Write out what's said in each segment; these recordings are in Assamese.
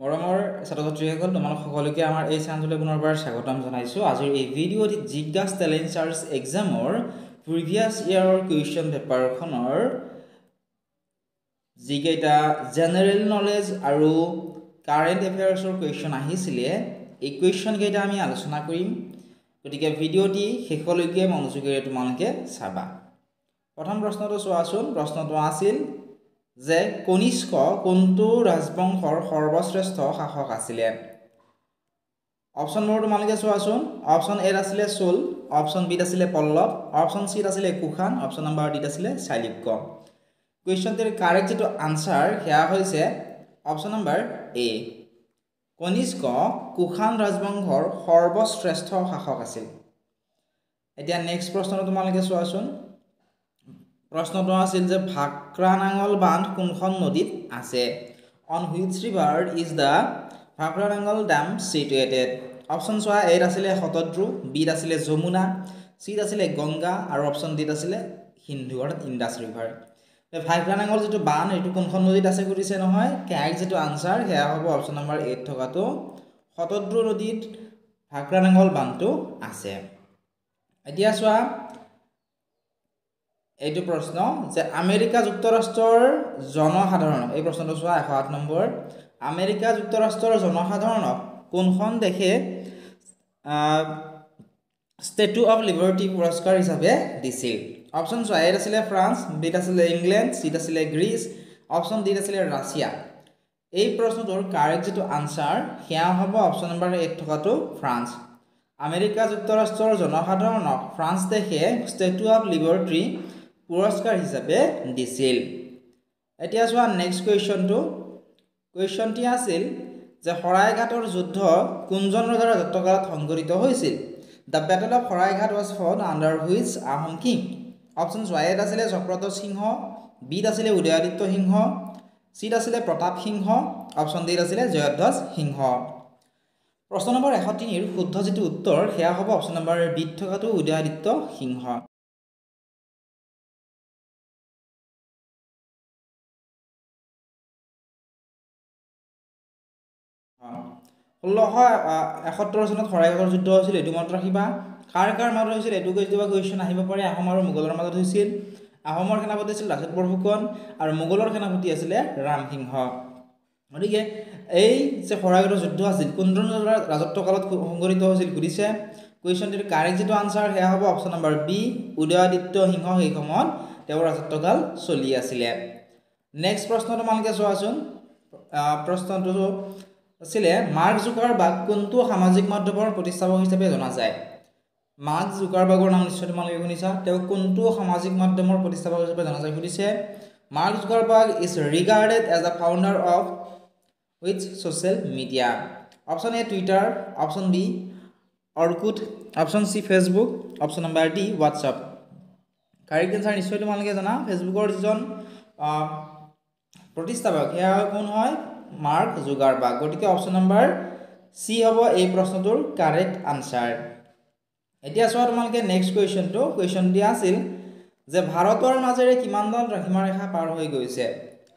মৰমৰ ছাত্ৰ-ছাত্ৰীসকল তোমালোক সকলোকে আমাৰ এই চেনেললৈ পুনৰবাৰ স্বাগতম জনাইছোঁ। আজিৰ এই ভিডিঅ'ত জিজ্ঞাছ টেলেণ্ট চাৰ্চ এক্সামৰ প্ৰিভিয়াছ ইয়াৰৰ কুৱেশ্যন পেপাৰখনৰ যিকেইটা জেনেৰেল নলেজ আৰু কাৰেণ্ট এফেয়াৰ্ছৰ কুৱেশ্যন আহিছিলে এই কুৱেশ্যন কেইটা আমি আলোচনা কৰিম। গতিকে ভিডিঅ'টি শেষলৈকে মনোযোগেৰে তোমালোকে চাবা। প্ৰথম প্ৰশ্নটো চোৱাচোন। প্ৰশ্নটো আছিল যে কনিষ্ক কোনটো ৰাজবংশৰ সৰ্বশ্ৰেষ্ঠ শাসক আছিলে? অপশ্যনবোৰ তোমালোকে চোৱাচোন। অপশ্যন এ আছিলে চোল, অপশ্যন বিত আছিলে পল্লৱ, অপশ্যন চিত আছিলে কুষাণ, অপশ্যন নম্বৰ ডিত আছিলে চালুক্য। কুৱেশ্যনটিৰ কাৰেক্ট যিটো আনচাৰ সেয়া হৈছে অপশ্যন নম্বৰ এ। কনিষ্ক কুষাণ ৰাজবংশৰ সৰ্বশ্ৰেষ্ঠ শাসক আছিল। এতিয়া নেক্সট প্ৰশ্নটো তোমালোকে চোৱাচোন। প্ৰশ্নটো আছিল যে ভাক্ৰানাঙল বান্ধ কোনখন নদীত আছে? On which river is the Bhakra Nangal dam situated? Option চোৱা, এত আছিলে শতদ্ৰু, বিত আছিলে যমুনা, চিত আছিলে গংগা আৰু অপশ্যন ডিত আছিলে সিন্ধু অৰ্থাৎ ইণ্ডাছ ৰিভাৰ। ভাক্ৰানাঙল যিটো বান্ধ এইটো কোনখন নদীত আছে সুধিছে নহয়। কাৰেক্ট যিটো আনচাৰ সেয়া হ'ব অপশ্যন নম্বৰ এত থকাটো শতদ্ৰু নদীত ভাক্ৰানাঙল বান্ধটো আছে। এতিয়া চোৱা এইটো প্ৰশ্ন যে আমেৰিকা যুক্তৰাষ্ট্ৰৰ জনসাধাৰণক, এই প্ৰশ্নটো চোৱা 108 নম্বৰ, আমেৰিকা যুক্তৰাষ্ট্ৰৰ জনসাধাৰণক কোনখন দেশে ষ্টেটু অফ লিবাৰ্টি পুৰস্কাৰ হিচাপে দিছিল? অপশ্যন চোৱা, এত আছিলে ফ্ৰান্স, বিত আছিলে ইংলেণ্ড, চিত আছিলে গ্ৰীচ, অপশ্যন ডিত আছিলে ৰাছিয়া। এই প্ৰশ্নটোৰ কাৰেক্ট যিটো আনচাৰ সেয়া হ'ব অপশ্যন নম্বৰ এত থকাটো ফ্ৰান্স। আমেৰিকা যুক্তৰাষ্ট্ৰৰ জনসাধাৰণক ফ্ৰান্স দেশে ষ্টেটু অফ লিবাৰ্টি পুৰস্কাৰ হিচাপে দিছিল। এতিয়া চোৱা নেক্সট কুৱেশ্যনটো। কুৱেশ্যনটি আছিল যে শৰাইঘাটৰ যুদ্ধ কোনজন ৰজাৰ ৰাজত্বকালত সংঘটিত হৈছিল? The battle of Saraighat was fought under which Ahom king? Option চোৱা, এত আছিলে চক্ৰধ্বজ সিংহ, বিত আছিলে উদয়াদিত্য সিংহ, চিত আছিলে প্ৰতাপ সিংহ, অপশ্যন ডিত আছিলে জয়ধ্বজ সিংহ। প্ৰশ্ন নম্বৰ 103ৰ শুদ্ধ যিটো উত্তৰ সেয়া হ'ব অপশ্যন নম্বৰ বিত থকাটো উদয়াদিত্য সিংহ। ষোল্লশ 71 চনত শৰাইঘাটৰ যুদ্ধ হৈছিল, এইটো মনত ৰাখিবা। কাৰ কাৰ মাজত হৈছিল এইটো কেতিয়াবা কুৱেশ্যন আহিব পাৰে। আহোম আৰু মোগলৰ মাজত হৈছিল। আহোমৰ সেনাপতি আছিল লাচিত বৰফুকন আৰু মোগলৰ সেনাপতি আছিলে ৰামসিংহ। গতিকে এই যে শৰাইঘাটৰ যুদ্ধ আছিল কোনজন ৰজাৰ ৰাজত্বকালত সংঘটিত হৈছিল সুধিছে। কুৱেশ্যনটিৰ কাৰেক্ট যিটো আনচাৰ সেয়া হ'ব অপশ্যন নম্বৰ বি, উদয়াদিত্য সিংহ সেই সময়ত তেওঁৰ ৰাজত্বকাল চলি আছিলে। নেক্সট প্ৰশ্ন তোমালোকে চোৱাচোন। প্ৰশ্নটো আছিলে মাৰ্ক জুকাৰবাৰ্গ কোনটো সামাজিক মাধ্যমৰ প্ৰতিষ্ঠাপক হিচাপে জনা যায়? মাৰ্ক জুকাৰবাৰ্গৰ নাম নিশ্চয় তোমালোকে শুনিছা। তেওঁ কোনটো সামাজিক মাধ্যমৰ প্ৰতিষ্ঠাপক হিচাপে জনা যায় সুধিছে। Mark Zuckerberg is regarded as the founder of which social media? Option A Twitter, option B Orkut, option C Facebook, option number D WhatsApp. Correct answer নিশ্চয় তোমালোকে জানা। ফেচবুকৰ যিজন প্ৰতিষ্ঠাপক সেয়া কোন হয়? Mark Zuckerberg. গতিকে অপশ্যন নম্বৰ চি হ'ব এই প্ৰশ্নটোৰ কাৰেক্ট আনচাৰ। এতিয়া চোৱা তোমালোকে নেক্সট কুৱেশ্যনটো। কুৱেশ্যনটি আছিল যে ভাৰতৰ মাজেৰে কিমানডাল দ্ৰাঘিমা ৰেখা পাৰ হৈ গৈছে?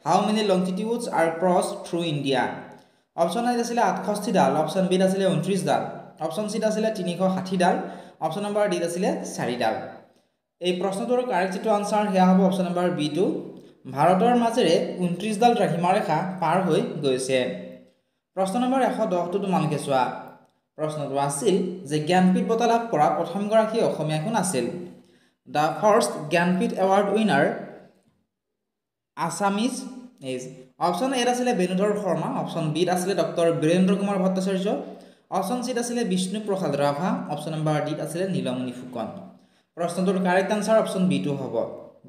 How many longitudes are cross through India? Option এত আছিলে 68ডাল, অপশ্যন বিত আছিলে 29ডাল, অপশ্যন চিত আছিলে 360ডাল, অপশ্যন নম্বৰ ডিত আছিলে 4ডাল। এই প্ৰশ্নটোৰ কাৰেক্ট যিটো আনচাৰ সেয়া হ'ব অপশ্যন নম্বৰ বি টু। ভাৰতৰ মাজেৰে 29ডাল দ্ৰাঘিমা ৰেখা পাৰ হৈ গৈছে। প্ৰশ্ন নম্বৰ 110টো তোমালোকে চোৱা। প্ৰশ্নটো আছিল যে জ্ঞানপীঠ বঁটা লাভ কৰা প্ৰথমগৰাকী অসমীয়া কোন আছিল? The first Jnanpith award winner Assamese is? Option এত আছিলে বেণুধৰ শৰ্মা, অপশ্যন বিত আছিলে ডক্টৰ বীৰেন্দ্ৰ কুমাৰ ভট্টাচাৰ্য, অপশ্যন চিত আছিলে বিষ্ণু প্ৰসাদ ৰাভা, অপশ্যন নম্বৰ ডিত আছিলে নীলমণি ফুকন। প্ৰশ্নটোৰ কাৰেক্ট আনচাৰ অপশ্যন বি টু হ'ব।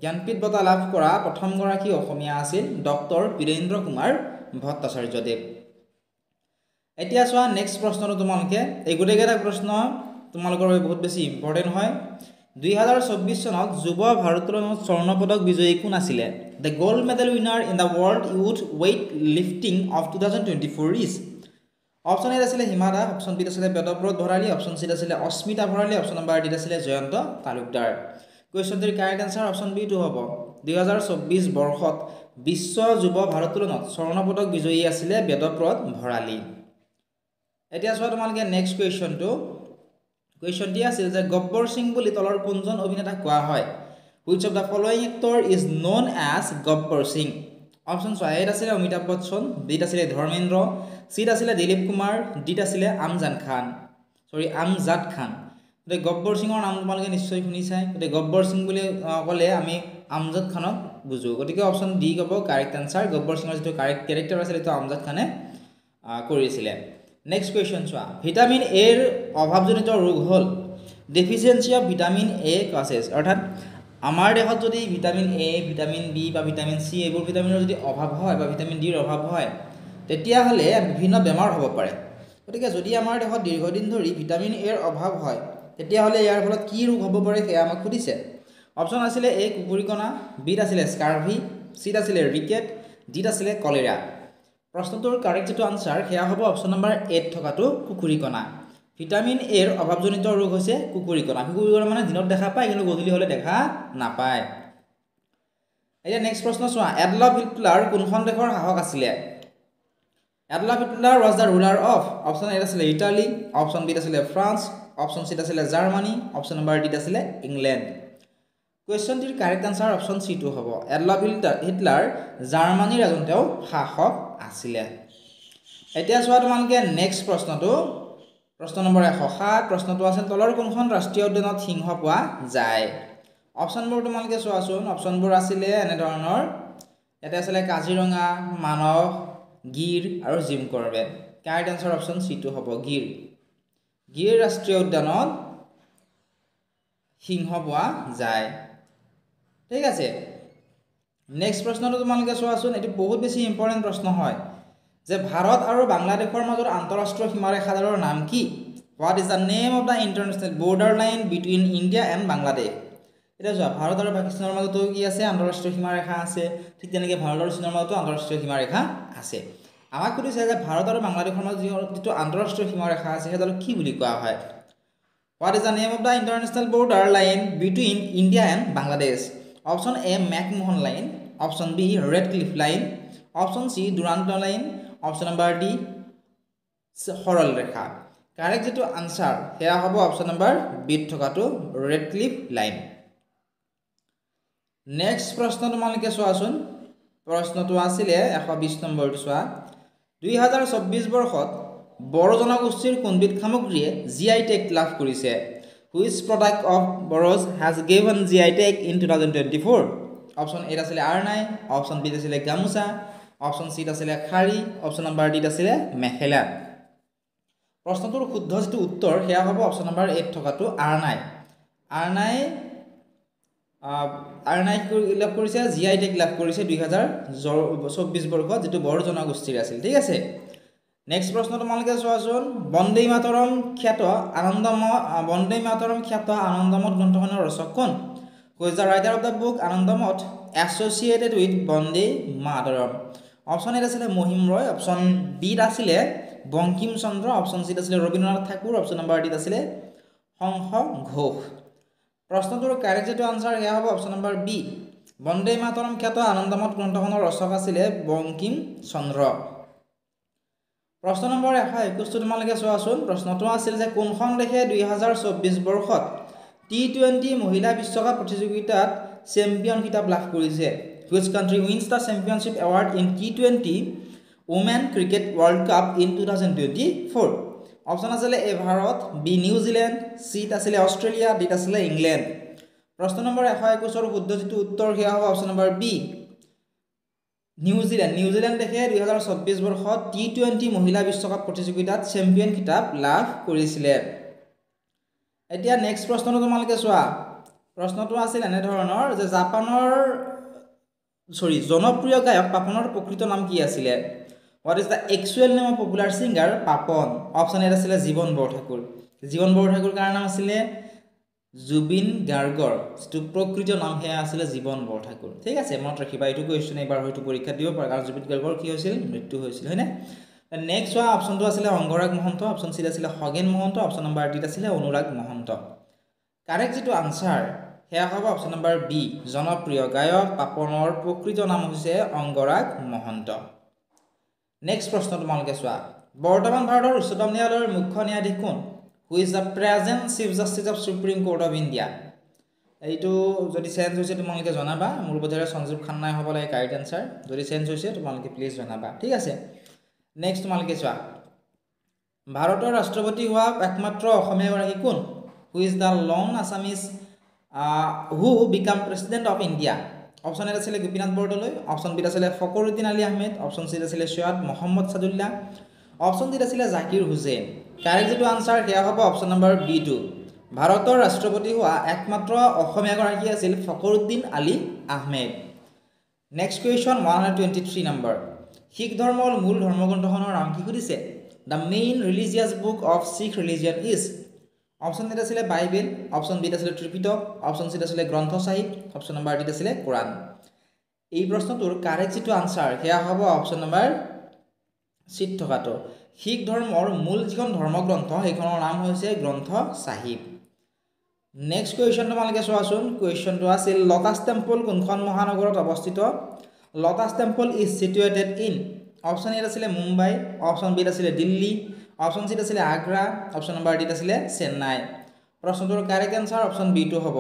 জ্ঞানপীঠ বঁটা লাভ কৰা প্ৰথমগৰাকী অসমীয়া আছিল ডক্টৰ বীৰেন্দ্ৰ কুমাৰ ভট্টাচাৰ্যদেৱ। এতিয়া চোৱা নেক্সট প্ৰশ্নটো তোমালোকে। এই গোটেইকেইটা প্ৰশ্ন তোমালোকৰ বাবে বহুত বেছি ইম্পৰ্টেণ্ট হয়। 2024 চনত যুৱ ভাৰোত্তোলনত স্বৰ্ণ পদক বিজয়ী কোন আছিলে? The gold medal winner in the world youth weight lifting of 2024 is? Option এত আছিলে হিমা দাস, অপশ্যন বিত আছিলে বেদব্ৰত ভৰালী, অপশ্যন চিত আছিলে অস্মিতা ভৰালী, অপশ্যন নম্বৰ ডিত আছিলে জয়ন্ত তালুকদাৰ। কুৱেশ্যনটিৰ কাৰেক্ট আনচাৰ অপশ্যন বি টু হ'ব। 2024 বৰ্ষত বিশ্ব যুৱ ভাৰোত্তোলনত স্বৰ্ণ পদক বিজয়ী আছিলে বেদপ্ৰদ ভৰালী এতিয়া চোৱা তোমালোকে নেক্সট কুৱেশ্যনটি আছিল যে গব্বৰ সিং বুলি তলৰ কোনজন অভিনেতাক কোৱা হয় which of the following actor is known as Gabbar Singh option চোৱা এ আছিলে অমিতাভ বচ্চন বি আছিলে ধৰ্মেন্দ্ৰ সি আছিলে দিলীপ কুমাৰ ডি আছিলে আমজাদ খান গতিকে গব্বৰ সিঙৰ নাম তোমালোকে নিশ্চয় শুনিছাই গতিকে গব্বৰ সিং বুলি ক'লে আমি আমজাদ খানক বুজো গতিকে অপচন ডি হ'ব কাৰেক্ট আনসাৰ গব্বৰ সিঙৰ যিটো কাৰেক্ট ক্যাৰেক্টাৰ আছিল তো আমজাদ খানে কৰিছিলে নেক্সট কুৱেশ্যন চোৱা ভিটামিন এ ৰ অভাৱজনিত ৰোগ হ'ল deficiency of vitamin A causes অৰ্থাৎ আমাৰ দেহত যদি ভিটামিন এ ভিটামিন বি বা ভিটামিন সি এইবোৰ ভিটামিনৰ যদি অভাৱ হয় বা ভিটামিন ডিৰ অভাৱ হয় তেতিয়াহ'লে বিভিন্ন বেমাৰ হ'ব পাৰে গতিকে যদি আমাৰ দেহত দীৰ্ঘদিন ধৰি ভিটামিন এৰ অভাৱ হয় তেতিয়াহ'লে ইয়াৰ ফলত কি ৰোগ হ'ব পাৰে সেয়া আমাক সুধিছে অপচন আছিলে এ কুকুৰিকণা বি আছিলে স্কাৰ্ভি সি আছিলে ৰিকেট ডি আছিলে কলেৰা প্ৰশ্নটোৰ কাৰেক্ট যেটো আনসাৰ সেয়া হ'ব অপচন নম্বৰ 8 থকাটো কুকুৰিকণা ভিটামিন এৰ অভাৱজনিত ৰোগ হৈছে কুকুৰিকণা মানে দিনত দেখা পায় কিন্তু গধূলি হ'লে দেখা নাপায় এতিয়া নেক্সট প্ৰশ্ন চোৱা এডলফ হিটলাৰ কোনখন দেশৰ শাসক আছিলে Adolf Hitler was the ruler of option A আছিলে ইটালী অপচন বি আছিলে ফ্ৰান্স অপচন সি আছিলে জাৰ্মানী অপচন নম্বৰ ডি আছিলে ইংলেণ্ড কুৱেশ্যনটিৰ কাৰেক্ট আনসাৰ অপচন সি টু হ'ব এডলফ হিটলাৰ জাৰ্মানীৰ এজন তেওঁ শাসক আছিলে এতিয়া চোৱা তোমালোকে নেক্সট প্ৰশ্ন নম্বৰ 107 প্ৰশ্নটো আছে তলৰ কোনখন ৰাষ্ট্ৰীয় উদ্যানত সিংহ পোৱা যায় অপচনবোৰ তোমালোকে চোৱাচোন অপচনবোৰ আছিলে এনে ধৰণৰ এটা আছিলে কাজিৰঙা মানস গিৰ আৰু Jim Corbett correct answer option C টু হ'ব গিৰ ৰাষ্ট্ৰীয় উদ্যানত সিংহ পোৱা যায় ঠিক আছে নেক্সট প্ৰশ্নটো তোমালোকে চোৱাচোন এটো বহুত বেছি ইম্পৰ্টেন্ট প্ৰশ্ন হয় যে ভাৰত আৰু বাংলাদেশৰ মাজৰ আন্তঃৰাষ্ট্ৰীয় সীমাৰেখাডালৰ নাম কি what is the name of the international border line between India and Bangladesh এটা যোৱা ভাৰত আৰু পাকিস্তানৰ মাজতো কি আছে আন্তঃৰাষ্ট্ৰীয় সীমাৰেখা আছে ঠিক তেনেকৈ ভাৰত আৰু চীনৰ মাজতো আন্তঃৰাষ্ট্ৰীয় সীমাৰেখা আছে আমাক সুধিছে যে ভাৰত আৰু বাংলাদেশৰ মাজত যিটো আন্তঃৰাষ্ট্ৰীয় সীমাৰেখা আছে সেইডালক কি বুলি কোৱা হয় what is the name of the international border line between India and Bangladesh option A McMahon line option B Radcliffe line option C Durand line option number D সৰল ৰেখা কাৰেক্ট যেটো আনসাৰ হেয়া হ'ব অপচন নম্বৰ বি থকাটো ৰেড ক্লিফ লাইন নেক্সট প্ৰশ্ন তোমালোকে চোৱাচোন প্ৰশ্নটো আছিলে 120 নম্বৰটো চোৱা 2024 বৰ্ষত বড়ো জনগোষ্ঠীৰ কোনবিধ সামগ্ৰীয়ে জিআই টেগ লাভ কৰিছে which product of Boros has given GI tag in 2024 option A আছিলে আৰনাই অপচন বি আছিলে গামুচা অপচন সি আছিলে খাৰী অপচন নম্বৰ ডি আছিলে মেখেলা প্ৰশ্নটোৰ শুদ্ধ যেটো উত্তৰ হেয়া হ'ব অপচন নম্বৰ 8 থকাটো আৰনাই লাভ কৰিছে জিআই টেগ লাভ কৰিছে 2024 বৰ্ষত যেটো বড়ো জনগোষ্ঠীৰ আছিল ঠিক আছে নেক্সট প্ৰশ্ন তোমালোকে চোৱাচোন বন্দে মাতৰম খ্যাত আনন্দমঠ গ্ৰন্থখনৰ ৰচক কোন who is the writer of the book Anandamath associated with Vande Mataram option A আছিলে মহিম ৰয় অপচন বি আছিলে বঙ্কিম চন্দ্ৰ অপচন সি আছিলে Rabindranath Thakur option number D আছিলে হংস ঘোষ প্ৰশ্নটোৰ কাৰেক্ট যেটো আনসাৰ হেয়া হ'ব option number B Bande Mataram খ্যাত আনন্দমঠ গ্ৰন্থখনৰ ৰচক আছিলে বঙ্কিম চন্দ্ৰ প্ৰশ্ন নম্বৰ 121 তোমালোকে চোৱাচোন প্ৰশ্নটো আছিল যে কোনখন দেশে 2024 বৰ্ষত T20 মহিলা বিশ্বকাপ প্ৰতিযোগিতাত চেম্পিয়ন খিতাপ লাভ কৰিছে which country wins the championship award in T20 women cricket world cup in 2024 option আছিলে এ ভাৰত বি নিউজিল্যান্ড সি আছিলে অষ্ট্ৰেলিয়া ডি আছিলে ইংল্যান্ড প্ৰশ্ন নম্বৰ 121 ৰ শুদ্ধ যেটো উত্তৰ হেয়া হ'ব অপচন নম্বৰ বি নিউজিল্যান্ড দেশে 2024 বৰ্ষত T20 মহিলা বিশ্বকাপ প্ৰতিযোগিতাত চেম্পিয়ন খিতাপ লাভ কৰিছিল এতিয়া নেক্সট প্ৰশ্নটো তোমালোকে চোৱা প্ৰশ্নটো আছিল এনে ধৰণৰ যে জাপানৰ জনপ্ৰিয় গায়ক পাপনৰ প্ৰকৃত নাম কি আছিল what is the actual name of popular singer Papon option A আছিল জীবন বৰঠাকুৰ কাৰ নাম আছিল জুবিন গাৰ্গৰ যেটো প্ৰকৃত নাম হেয়া আছিল জীবন বৰঠাকুৰ ঠিক আছে মনত ৰাখিবা এটো কোৱেশ্চন এবাৰ হয়তো পৰীক্ষা দিব পাৰে কাৰণ জুবিন গাৰ্গৰ কি হৈছিল মৃত্যু হৈছিল হয়নে নেক্সট চোৱা অপচনটো আছিল অংগৰাগ মহন্ত অপচন সি আছিল Khagen Mahanta option number D আছিল অনুৰাগ মহন্ত কাৰেক্ট যেটো আনসাৰ সেয়া হ'ব অপশ্যন নম্বৰ বি জনপ্ৰিয় গায়ক পাপনৰ প্ৰকৃত নাম হৈছে অংগৰাগ মহন্ত নেক্সট প্ৰশ্ন তোমালোকে চোৱা বৰ্তমান ভাৰতৰ উচ্চতম ন্যায়ালয়ৰ মুখ্য ন্যায়াধীশ কোন who is the present chief justice of supreme court of India এইটো যদি চেঞ্জ হৈছে তোমালোকে জনাবা মোৰ বোধেৰে সঞ্জীৱ খান্নাই হ'ব লাগে কাৰেক্ট আনসাৰ যদি চেঞ্জ হৈছে তোমালোকে প্লিজ জনাবা ঠিক আছে নেক্সট তোমালোকে চোৱা ভাৰতৰ ৰাষ্ট্ৰপতি হোৱা একমাত্ৰ অসমীয়া গৰাকী কোন who is the lone Assamese who became president of India option A আছিলে গোপীনাথ বৰদলৈ অপশ্যন বি আছিলে ফখৰুদ্দিন আলী আহমেদ অপশ্যন চি আছিলে সৈয়দ মহম্মদ সাদুল্লাহ অপশ্যন ডি আছিলে জাকিৰ হুছেইন কাৰেক্ট যেটো আনসাৰ সেয়া হ'ব অপশ্যন নম্বৰ বি টু ভাৰতৰ ৰাষ্ট্ৰপতি হোৱা একমাত্ৰ অসমীয়া গৰাকী আছিল Fakhruddin Ali Ahmed next question 123 number Sikh ধৰ্মৰ মূল ধৰ্মগ্ৰন্থখনৰ নাম কি সুধিছে the main religious book of Sikh religion is option A আছিলে বাইবেল অপশ্যন বি আছিলে ত্ৰিপিটক অপশ্যন চি আছিলে গ্ৰন্থ সাহিব অপশ্যন নম্বৰ ডি আছিলে কোৰাণ এই প্ৰশ্নটোৰ কাৰেক্ট যেটো আনসাৰ সেয়া হ'ব অপশ্যন নম্বৰ চিট থকাটো শিখ ধৰ্মৰ মূল যিখন ধৰ্মগ্ৰন্থ সেইখনৰ নাম হৈছে গ্ৰন্থ সাহিব নেক্সট কুৱেশ্যন তোমালোকে চোৱাচোন কুৱেশ্যনটো আছিল লটাছ টেম্পল কোনখন মহানগৰত অৱস্থিত lotus temple is situated in option A আছিলে মুম্বাই অপশ্যন বি আছিলে দিল্লী অপশ্যন চি আছিলে আগ্ৰা অপশ্যন নম্বৰ ডি আছিলে চেন্নাই প্ৰশ্নটোৰ কাৰেক্ট আনসাৰ অপশ্যন বি টু হ'ব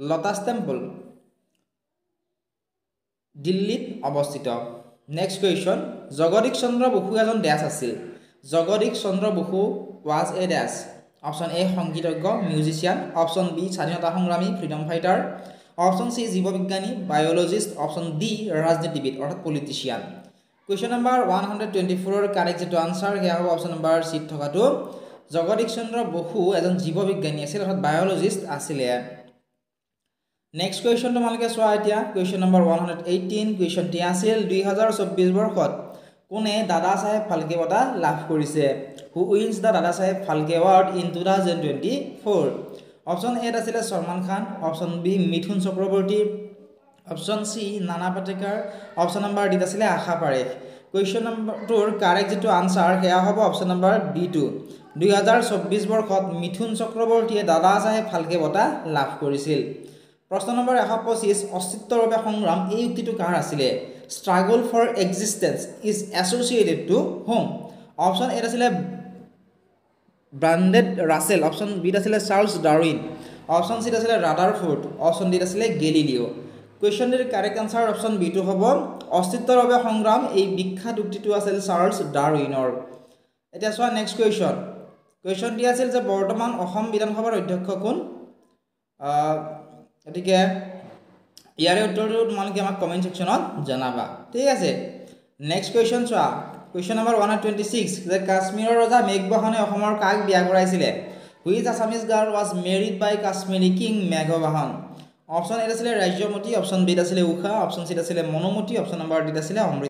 লটাছ টেম্পল দিল্লীত অৱস্থিত নেক্সট কুৱেশ্যন জগদীশ চন্দ্ৰ বসু এজন ড্যাছ আছিল Jagadish Chandra Basu was a dash option A সংগীতজ্ঞ মিউজিচিয়ান অপশ্যন বি স্বাধীনতা সংগ্ৰামী ফ্ৰীডম ফাইটাৰ অপশ্যন সি জীৱবিজ্ঞানী বায়'লজিষ্ট অপশ্যন ডি ৰাজনীতিবিদ অৰ্থাৎ পলিটিচিয়ান কুৱেশ্যন নম্বৰ 124 কাৰেক্ট যেটো আনসাৰ সেয়া হ'ব অপশ্যন নম্বৰ চি থকাটো জগদীশ চন্দ্ৰ বসু এজন জীৱবিজ্ঞানী আছিল অৰ্থাৎ বায়'লজিষ্ট আছিলে নেক্সট কুৱেশ্যন তোমালোকে চোৱা এতিয়া কুৱেশ্যন নম্বৰ 118 কুৱেশ্যনটি আছিল 2024 বৰ্ষত কোনে দাদা সাহেব ফাল্কে বঁটা লাভ কৰিছে হু উইন্স দ্য দাদা সাহেব Phalke award in 2024 option A আছিলে সলমান খান অপশ্যন বি মিথুন চক্ৰৱৰ্তী অপশ্যন সি নানা পাটেকাৰ অপশ্যন নম্বৰ ডি আছিলে আশা পাৰেখ কুৱেশ্যন নম্বৰটোৰ কাৰেক্ট যেটো আনসাৰ সেয়া হ'ব অপশ্যন নম্বৰ বি টু 2024 বৰ্ষত মিথুন চক্ৰৱৰ্তীয়ে দাদা সাহেব ফাল্কে বঁটা লাভ কৰিছিল প্ৰশ্ন নম্বৰ 125 অস্তিত্বৰ বাবে সংগ্ৰাম এই উক্তিটো কাৰ আছিলে struggle for existence is associated to whom option A আছিলে ব্ৰাণ্ডেড ৰাছেল অপশ্যন বি আছিলে চাৰ্লছ ডাৰউইন অপশ্যন চি আছিলে ৰাদাৰফোৰ্ড অপশ্যন ডি আছিলে গেলিলিও কুৱেশ্যনটিৰ কাৰেক্ট আনসাৰ অপশ্যন বি টু হ'ব অস্তিত্বৰ বাবে সংগ্ৰাম এই বিখ্যাত উক্তিটো আছিল চাৰ্লছ ডাৰউইনৰ এতিয়া চোৱা নেক্সট কুৱেশ্যনটি আছিল যে বৰ্তমান অসম বিধানসভাৰ অধ্যক্ষ কোন গতিকে ইয়াৰে উত্তৰটো তোমালোকে আমাক কমেণ্ট ছেকশ্যনত জনাবা ঠিক আছে নেক্সট কুৱেশ্যন চোৱা কুৱেশ্যন নম্বৰ 126 যে কাশ্মীৰৰ ৰজা মেঘবাহনে অসমৰ কাক বিয়া কৰাইছিলে which Assamese girl was married by Kashmiri king মেঘবাহন অপশ্যন এ আছিলে ৰাজ্যমতী অপশ্যন বি আছিলে উষা অপশ্যন চি আছিলে মনোমতী অপশ্যন নম্বৰ ডি আছিলে অমৃতা